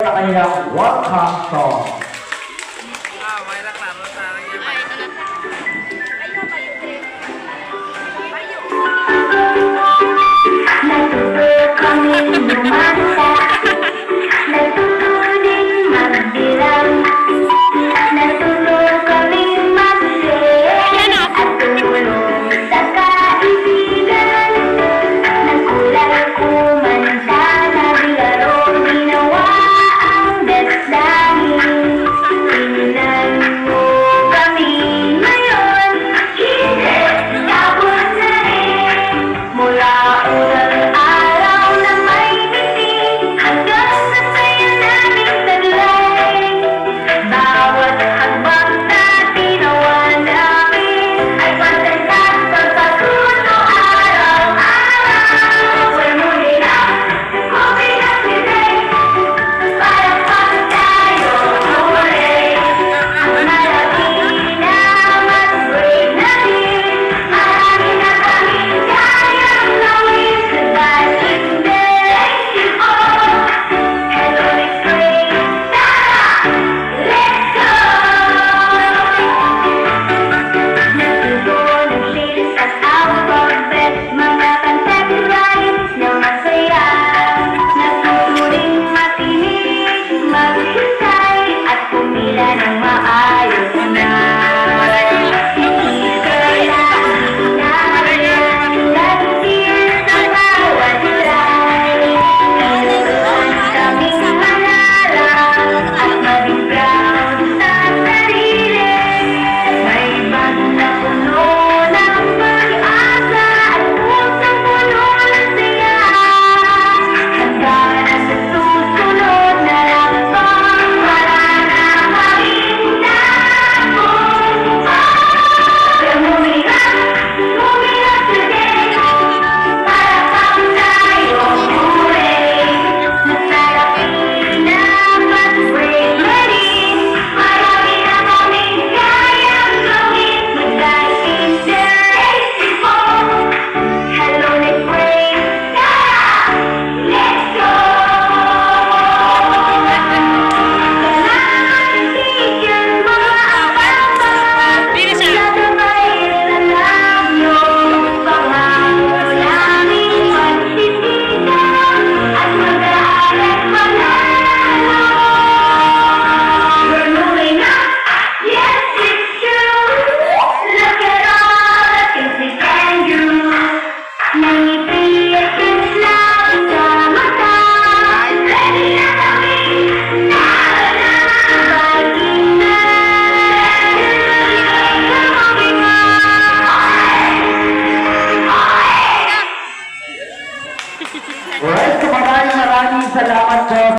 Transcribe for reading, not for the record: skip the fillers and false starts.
sa kanilang welcome song. Natuto kaming lumasa, natuto din magbilang, natuto kaming mag-share at tumulong sa kaibigan. Nagkulay kumanta, naglaro, ginawa ang dasdamin. Tingnan mo kami ngayon, hindi tapos na rin. Mula unang araw na may ngiti hanggang sa saya naming taglay. Bawat hakbang na ginawa namin ay pasandat pagpatuto araw-araw. We're moving up today. Para pag tayo huli, ang malaki na mag-break natin. Marami na kaming kayang gawin sa dating day. Oh, hello, let's play. Tara, let's go! Natuto ng shades at alphabet, mga kanta't rhymes na masaya. Natuto ring makinig, maghintay, at pumila ng maayos na. Hindi kailangan namin lagyan sa bawat try. Tinuruan kaming mangarap at maging proud sa sarili. May bagong na puno ng pag-asa at pusong puno ng saya. Handa na sa susunod na lampang, wala na kaming takot. We're moving up today. Para pang tayo huli, masarap na mag-break ready. Marami na kaming kayang gawin, mag-dating day. Oh, hello, let's break. Tara, let's go! Kailangan tigil mga abang-abang, sasabayin na lang yung pangako naming magsisigan at mag-aaral manalo. We're moving up, yes it's true. Look at all the things we can do. Nangiti at kislap sa mata, ready na kami, tara na. Baging na, moving Alright, so maraming salamat po.